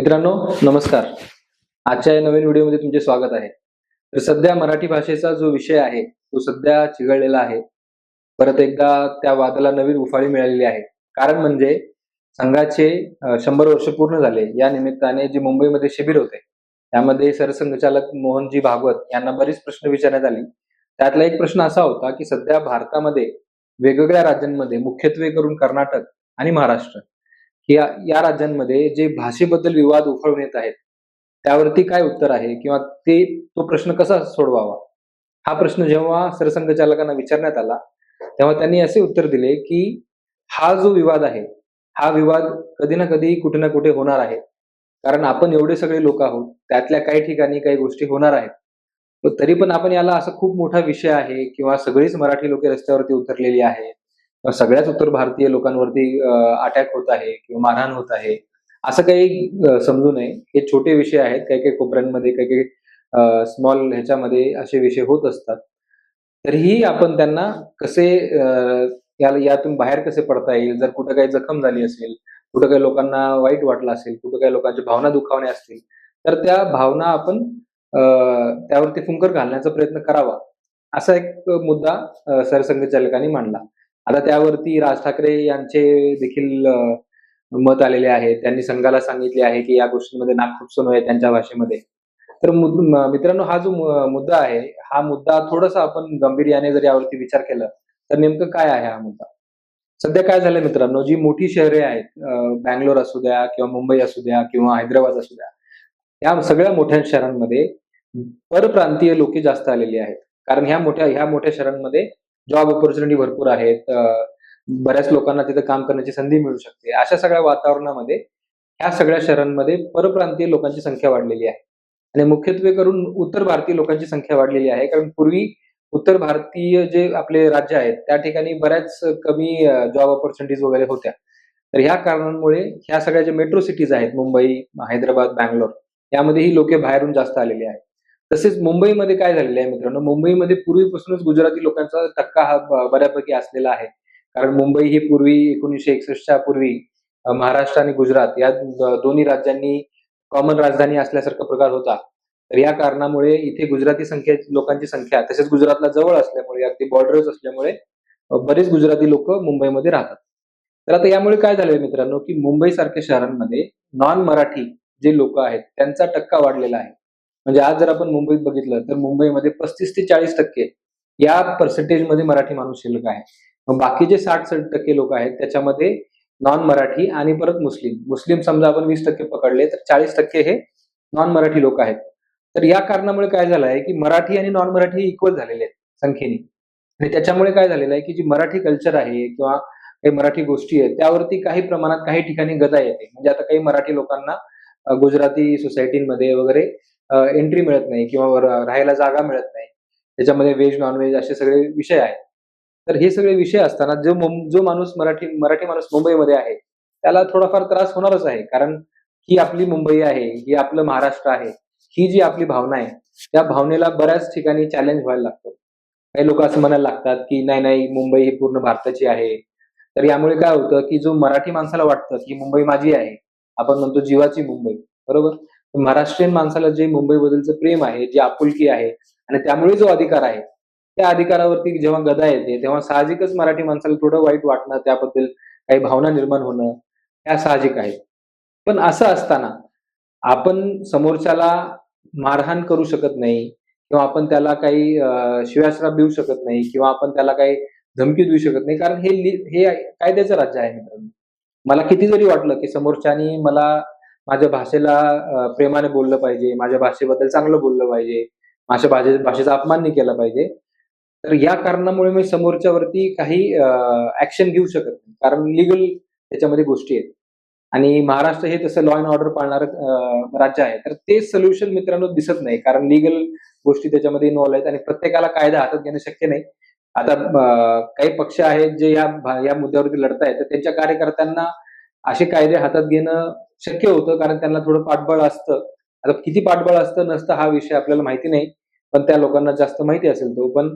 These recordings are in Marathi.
मित्रांनो, नमस्कार. आजच्या या नवीन व्हिडिओमध्ये तुमचे स्वागत आहे. तर सध्या मराठी भाषेचा जो विषय आहे, तो सध्या चिघळलेला आहे. परत एकदा त्या वादाला नवीन उफाळी मिळालेली आहे. कारण म्हणजे संघाचे 100 वर्ष पूर्ण झाले. या निमित्ताने जे मुंबईमध्ये शिबिर होते, त्यामध्ये सरसंघचालक मोहनजी भागवत यांना बरेच प्रश्न विचारण्यात आले. त्यातला एक प्रश्न असा होता, की सध्या भारतामध्ये वेगवेगळ्या राज्यांमध्ये मुख्यत्वे करून कर्नाटक आणि महाराष्ट्र या या राज्यांमध्ये जे भाषेबद्दल विवाद उफाळून येत आहेत, त्यावरती काय उत्तर आहे किंवा तो प्रश्न कसा सोडवावा? हा प्रश्न जेव्हा सरसंघचालकांना विचारण्यात आला, तेव्हा त्यांनी असे उत्तर दिले, की हा जो विवाद आहे, हा विवाद कधी ना कधी, कुठे ना कुठे होणार आहे. कारण आपण एवढे सगळे लोक आहोत, त्यातल्या काही ठिकाणी काही गोष्टी होणार आहेत. पण तरी पण आपण याला असा खूप मोठा विषय आहे किंवा सगळीच मराठी लोक रस्त्यावरती उतरलेली आहेत. सगळ्याच उत्तर भारतीय लोकांवरती अटॅक होत आहे किंवा मारहाण होत आहे. असं काही समजू नये. हे छोटे विषय आहेत. काही-काही कोपऱ्यांमध्ये, काही-काही स्मॉल ह्याच्यामध्ये असे विषय होत असतात. तरीही आपण त्यांना कसे यातून बाहेर कसे पडता येईल, जर कुठं काही जखम झाली असेल, कुठं काही लोकांना वाईट वाटलं असेल, कुठं काही लोकांच्या भावना दुखावल्या असतील, तर त्या भावना आपण त्यावरती फुंकर घालण्याचा प्रयत्न करावा. असा एक मुद्दा सरसंघचालकांनी मांडला. आता त्यावरती राज ठाकरे यांचे देखील मत आलेले आहे. त्यांनी संघाला सांगितले आहे, की या गोष्टींमध्ये नाक आहे त्यांच्या भाषेमध्ये. तर मित्रांनो, हा जो मुद्दा आहे, हा मुद्दा थोडासा आपण गांभीर्याने जर यावरती विचार केला, तर नेमकं काय आहे हा मुद्दा? सध्या काय झालंय मित्रांनो, जी मोठी शहरे आहेत, बंगलोर असू द्या किंवा मुंबई असू द्या किंवा हैदराबाद असू द्या, या सगळ्या मोठ्या शहरांमध्ये परप्रांतीय लोके जास्त आलेली आहेत. कारण ह्या मोठ्या शहरांमध्ये जॉब अपॉर्च्युनिटी भरपूर आहेत. बऱ्याच लोकांना तिथे काम करण्याची संधी मिळू शकते. अशा सगळ्या वातावरणामध्ये ह्या सगळ्या शहरांमध्ये परप्रांतीय लोकांची संख्या वाढलेली आहे आणि मुख्यत्वे करून उत्तर भारतीय लोकांची संख्या वाढलेली आहे. कारण पूर्वी उत्तर भारतीय जे आपले राज्य आहेत, त्या ठिकाणी बऱ्याच कमी जॉब अपॉर्च्युनिटीज वगैरे होत्या. तर ह्या कारणांमुळे ह्या सगळ्या ज्या मेट्रो सिटीज आहेत, मुंबई, हैदराबाद, बंगलोर, यामध्ये ही लोके बाहेरून जास्त आलेली आहेत. तसेच मुंबईमध्ये काय झालेलं आहे मित्रांनो, मुंबईमध्ये पूर्वीपासूनच गुजराती लोकांचा टक्का हा बऱ्यापैकी असलेला आहे. कारण मुंबई ही पूर्वी 1961च्या पूर्वी महाराष्ट्र आणि गुजरात या दोन्ही राज्यांनी कॉमन राजधानी असल्यासारखा प्रकार होता. तर या कारणामुळे इथे गुजराती लोकांची संख्या, तसेच गुजरातला जवळ असल्यामुळे, अगदी बॉर्डरच असल्यामुळे बरेच गुजराती लोक मुंबईमध्ये राहतात. तर आता यामुळे काय झालंय मित्रांनो, की मुंबई सारख्या शहरांमध्ये नॉन मराठी जे लोक आहेत, त्यांचा टक्का वाढलेला आहे. म्हणजे आज जर आपण मुंबईत बघितलं, तर मुंबईमध्ये 35% ते 40% या पर्सेंटेजमध्ये मराठी माणूस शिल्लक आहे. मग बाकीचे 60% लोक आहेत, त्याच्यामध्ये नॉन मराठी आणि परत मुस्लिम. मुस्लिम समजा आपण 20% पकडले, तर 40% हे नॉन मराठी लोक आहेत. तर या कारणामुळे काय झालं आहे, की मराठी आणि नॉन मराठी इक्वल झालेले आहेत संख्येने. आणि त्याच्यामुळे काय झालेलं आहे, की जी मराठी कल्चर आहे किंवा काही मराठी गोष्टी आहेत, त्यावरती काही प्रमाणात काही ठिकाणी गदा येते. म्हणजे आता काही मराठी लोकांना गुजराती सोसायटीमध्ये वगैरे एंट्री मिळत नाही किंवा राहायला जागा मिळत नाही. त्याच्यामध्ये व्हेज, नॉन-व्हेज असे सगळे विषय आहेत. तर हे सगळे विषय असताना जो माणूस मराठी माणूस मुंबईमध्ये आहे, त्याला थोडाफार त्रास होणारच आहे. कारण ही आपली मुंबई आहे, ही आपलं महाराष्ट्र आहे. ही जी आपली भावना आहे, त्या भावनेला बऱ्याच ठिकाणी चॅलेंज व्हायला लागतं. काही लोकं असं म्हणायला लागतात, की नाही, नाही मुंबई ही पूर्ण भारताची आहे. तर यामुळे काय होतं, की जो मराठी माणसाला वाटतं, की मुंबई माझी आहे. आपण म्हणतो जीवाची मुंबई, बरोबर? महाराष्ट्रीयन माणसाला जे मुंबईबद्दलचं प्रेम आहे, जी आपुलकी आहे आणि त्यामुळे जो अधिकार आहे, त्या अधिकारावरती जेव्हा गदा येते, तेव्हा साहजिकच मराठी माणसाला थोडं वाईट वाटणं, त्याबद्दल काही भावना निर्माण होणं, ह्या साहजिक आहे. पण असं असताना आपण समोरच्याला मारहाण करू शकत नाही किंवा आपण त्याला काही शिव्याश्राप देऊ शकत नाही किंवा आपण त्याला काही धमकी देऊ शकत नाही. कारण हे कायद्याचं राज्य आहे मित्रांनो. मला किती जरी वाटलं, की समोरच्यानी मला माझ्या भाषेला प्रेमाने बोललं पाहिजे, माझ्या भाषेबद्दल चांगलं बोललं पाहिजे, माझ्या भाषेचा अपमान नाही केला पाहिजे. तर या कारणामुळे मी समोरच्यावरती काही ॲक्शन घेऊ शकत नाही. कारण लीगल त्याच्यामध्ये गोष्टी आहेत. आणि महाराष्ट्र हे तसं लॉ अँड ऑर्डर पाळणारं राज्य आहे. तर ते सोल्युशन मित्रांनो दिसत नाही. कारण लीगल गोष्टी त्याच्यामध्ये इन्व्हॉल्व आहेत आणि प्रत्येकाला कायदा हातात घेणं शक्य नाही. आता काही पक्ष आहेत जे या मुद्द्यावरती लढतायत, तर त्यांच्या कार्यकर्त्यांना असे कायदे हातात घेणं शक्य होतं, कारण त्यांना थोडं पाठबळ असतं. आता किती पाठबळ असतं नसतं हा विषय आपल्याला माहिती नाही. पण त्या लोकांना जास्त माहिती असेल तो. पण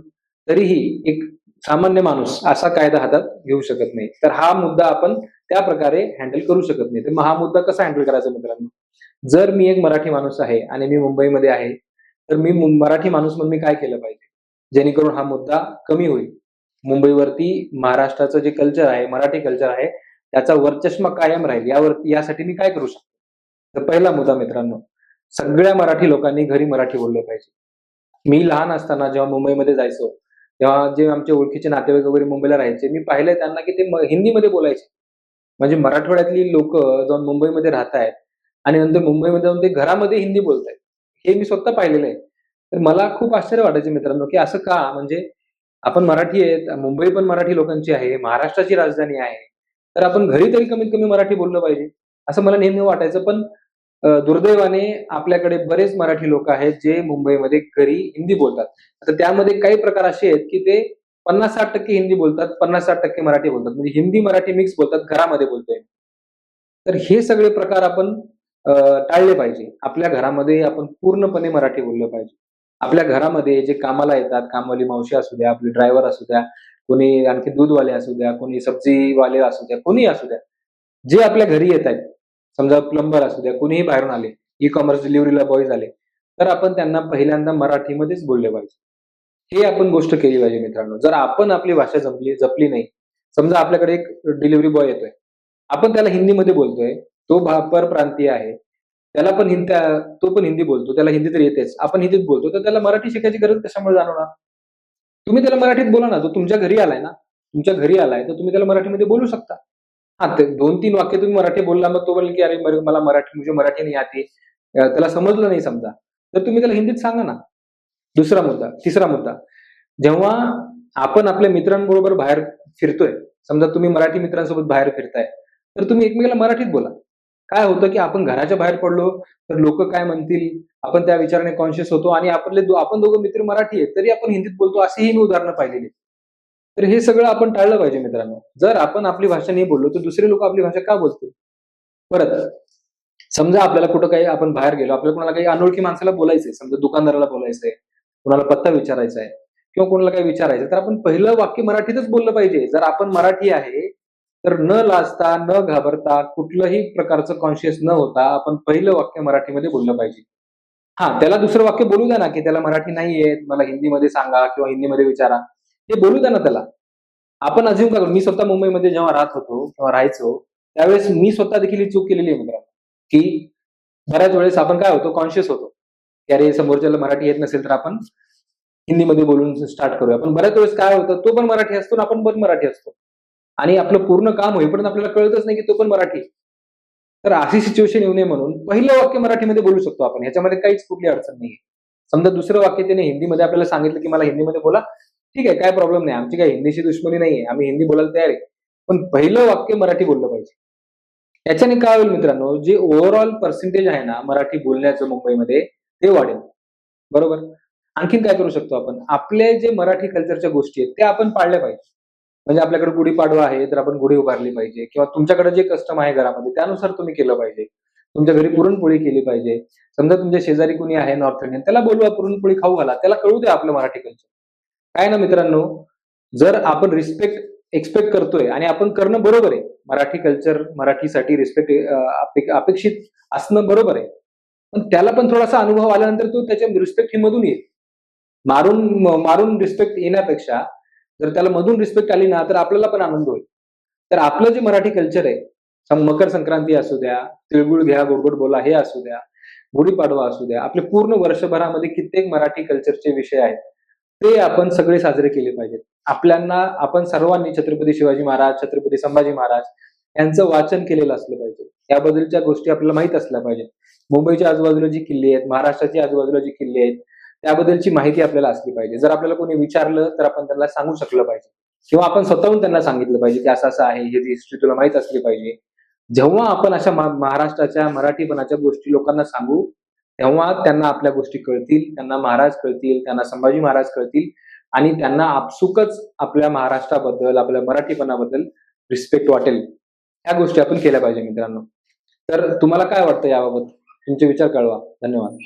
तरीही एक सामान्य माणूस असा कायदा हातात घेऊ शकत नाही. तर हा मुद्दा आपण त्या प्रकारे हँडल करू शकत नाही. तर मग हा मुद्दा कसा हँडल करायचा मित्रांनो? जर मी एक मराठी माणूस आहे आणि मी मुंबईमध्ये आहे, तर मी मराठी माणूस म्हणून मी काय केलं पाहिजे जेणेकरून हा मुद्दा कमी होईल. मुंबईवरती महाराष्ट्राचं जे कल्चर आहे, मराठी कल्चर आहे, त्याचा वर्चस्व कायम राहील यासाठी मी काय करू शकतो? तर पहिला मुद्दा मित्रांनो, सगळ्या मराठी लोकांनी घरी मराठी बोललं पाहिजे. मी लहान असताना जेव्हा मुंबईमध्ये जायचो, तेव्हा जे आमचे ओळखीचे नातेवाईक वगैरे मुंबईला राहायचे, मी पाहिलंय त्यांना की ते हिंदीमध्ये बोलायचे. म्हणजे मराठवाड्यातली लोकं जाऊन मुंबईमध्ये राहतायत आणि नंतर मुंबईमध्ये जाऊन ते घरामध्ये हिंदी बोलतायत. हे मी स्वतः पाहिलेलं आहे. तर मला खूप आश्चर्य वाटायचे मित्रांनो, की असं का? म्हणजे आपण मराठी आहेत, मुंबई पण मराठी लोकांची आहे, महाराष्ट्राची राजधानी आहे. तर आपण घरी तरी कमीत कमी मराठी बोललं पाहिजे, असं मला नेहमी वाटायचं. पण दुर्दैवाने आपल्याकडे बरेच मराठी लोक आहेत, जे मुंबईमध्ये घरी हिंदी बोलतात. आता त्यामध्ये काही प्रकार असे आहेत, की ते 50-60% हिंदी बोलतात, 50-60% मराठी बोलतात. म्हणजे हिंदी, मराठी मिक्स बोलतात, घरामध्ये बोलतोय. तर हे सगळे प्रकार आपण टाळले पाहिजे. आपल्या घरामध्ये आपण पूर्णपणे मराठी बोललं पाहिजे. आपल्या घरामध्ये जे कामाला येतात, कामवाली मावशी असू द्या, आपले ड्रायव्हर असू द्या, कोणी आणखी दूधवाले असू द्या, कोणी सब्जीवाले असू द्या, कोणीही असू द्या. जे आपल्या घरी येत आहेत, समजा प्लंबर असू द्या, कोणीही बाहेरून आले, ई-कॉमर्स डिलिव्हरीला बॉय झाले, तर आपण त्यांना पहिल्यांदा मराठीमध्येच बोलले पाहिजे. हे आपण गोष्ट केली पाहिजे मित्रांनो. जर आपण आपली भाषा जपली नाही, समजा आपल्याकडे एक डिलिव्हरी बॉय येतोय. आपण त्याला हिंदीमध्ये बोलतोय. तो परप्रांतीय आहे. त्याला पण तो पण हिंदी बोलतो. त्याला हिंदी तर येतेच. आपण हिंदीत बोलतो. तर त्याला मराठी शिकायची गरज कशामुळे जाणवणार? तुम्ही त्याला मराठीत बोला ना. तो तुमच्या घरी आलाय ना. तुमच्या घरी आलाय, तर तुम्ही त्याला मराठीमध्ये बोलू शकता. हां, ते 2-3 वाक्य तुम्ही मराठी बोलला, मग तो बोलेल की "अरे, मला मराठी मुझे मराठी नहीं आती." त्याला समजलं नाही समजा, तर तुम्ही त्याला हिंदीत सांगा ना. दुसरा मुद्दा. तिसरा मुद्दा. जेव्हा आपण आपल्या मित्रांबरोबर बाहेर फिरतोय, समजा तुम्ही मराठी मित्रांसोबत बाहेर फिरताय, तर तुम्ही एकमेकाला मराठीत बोला. काय होतं, की आपण घराच्या बाहेर पडलो, तर लोकं काय म्हणतील? आपण त्या विचाराने कॉन्शियस होतो आणि आपण दोघं मित्र मराठी आहेत, तरी आपण हिंदीत बोलतो, अशीही मी उदाहरणं पाहिलेली आहेत. तर हे सगळं आपण टाळलं पाहिजे मित्रांनो. जर आपण आपली भाषा नाही बोललो, तर दुसरे लोकं आपली भाषा का बोलतील? परत समजा आपल्याला कुठं काही आपण बाहेर गेलो, आपल्याला कोणाला काही अनोळखी माणसाला बोलायचंय, समजा दुकानदाराला बोलायचंय, कुणाला पत्ता विचारायचा आहे किंवा कोणाला काही विचारायचं, तर आपण पहिलं वाक्य मराठीतच बोललं पाहिजे. जर आपण मराठी आहे, तर न लाजता, न घाबरता, कुठलंही प्रकारचं कॉन्शियस न होता आपण पहिलं वाक्य मराठीमध्ये बोललं पाहिजे. हां, त्याला दुसरं वाक्य बोलू द्या ना, की त्याला मराठी नाही येत, मला हिंदीमध्ये सांगा किंवा हिंदीमध्ये विचारा. ते बोलू द्या ना त्याला. आपण अझ्युम का करू? मी स्वतः मुंबईमध्ये जेव्हा राहत होतो किंवा राहायचो, त्यावेळेस मी स्वतः देखील ही चूक केलेली आहे मित्रांनो, की बऱ्याच वेळेस आपण काय होतो कॉन्शियस होतो, की अरे समोरच्याला मराठी येत नसेल तर आपण हिंदीमध्ये बोलून स्टार्ट करूया. पण बऱ्याच वेळेस काय होतं, तो पण मराठी असतो आणि आपण पण मराठी असतो. आणि आपलं पूर्ण काम होईपर्यंत आपल्याला कळतच नाही, की तो पण मराठी आहे. तर अशी सिच्युएशन येऊ नये म्हणून पहिलं वाक्य मराठीमध्ये बोलू शकतो आपण. ह्याच्यामध्ये काहीच कुठली अडचण नाहीये. समजा दुसरं वाक्य त्याने हिंदीमध्ये आपल्याला सांगितलं, की मला हिंदीमध्ये बोला. ठीक आहे, काही प्रॉब्लेम नाही. आमची काही हिंदीशी दुश्मनी नाहीये. आम्ही हिंदी बोलायला तयार आहे. पण पहिलं वाक्य मराठी बोललं पाहिजे. याच्याने काय होईल मित्रांनो, जे ओव्हरऑल पर्सेंटेज आहे ना मराठी बोलण्याचं मुंबईमध्ये, ते वाढेल. बरोबर? आणखीन काय करू शकतो आपण? आपले जे मराठी कल्चरच्या गोष्टी आहेत, त्या आपण पाळल्या पाहिजे. म्हणजे आपल्याकडे गुढीपाडवा आहे, तर आपण गुढी उभारली पाहिजे किंवा तुमच्याकडे जे कस्टम आहे घरामध्ये, त्यानुसार तुम्ही केलं पाहिजे. तुमच्या घरी पुरणपोळी केली पाहिजे. समजा तुमच्या शेजारी कोणी आहे नॉर्थ इंडियन, त्याला बोलवा, पुरणपोळी खाऊ घाला. त्याला कळू द्या आपलं मराठी कल्चर. काय ना मित्रांनो, जर आपण रिस्पेक्ट एक्स्पेक्ट करतोय आणि आपण करणं बरोबर आहे. मराठी कल्चर, मराठीसाठी रिस्पेक्ट अपेक्षित असणं बरोबर आहे. पण त्याला पण थोडासा अनुभव आल्यानंतर तो त्याच्या रिस्पेक्ट ही मधून येईल. मारून रिस्पेक्ट येण्यापेक्षा जर त्याला मधून रिस्पेक्ट आली ना, तर आपल्याला पण आनंद होईल. तर आपलं जे मराठी कल्चर आहे, मकर संक्रांती असू द्या, तिळगुळ घ्या, गोड-गोड बोला हे असू द्या, गुढीपाडवा असू द्या, आपले पूर्ण वर्षभरामध्ये कित्येक मराठी कल्चरचे विषय आहेत. ते आपण सगळे साजरे केले पाहिजेत. आपण सर्वांनी छत्रपती शिवाजी महाराज, छत्रपती संभाजी महाराज यांचं वाचन केलेलं असलं पाहिजे. याबद्दलच्या गोष्टी आपल्याला माहीत असल्या पाहिजेत. मुंबईच्या आजूबाजूला जी किल्ले आहेत, महाराष्ट्राच्या आजूबाजूला जी किल्ले आहेत, त्याबद्दलची माहिती आपल्याला असली पाहिजे. जर आपल्याला कोणी विचारलं, तर आपण त्यांना सांगू शकलं पाहिजे किंवा आपण स्वतःहून त्यांना सांगितलं पाहिजे, की असं-असं आहे, ही हिस्ट्री तुला माहीत असली पाहिजे. जेव्हा आपण अशा महाराष्ट्राच्या मराठीपणाच्या गोष्टी लोकांना सांगू, तेव्हा त्यांना आपल्या गोष्टी कळतील, त्यांना महाराज कळतील, त्यांना संभाजी महाराज कळतील आणि त्यांना आपसुकच आपल्या महाराष्ट्राबद्दल, आपल्या मराठीपणाबद्दल रिस्पेक्ट वाटेल. ह्या गोष्टी आपण केल्या पाहिजे मित्रांनो. तर तुम्हाला काय वाटतं याबाबत? तुमचे विचार कळवा. धन्यवाद.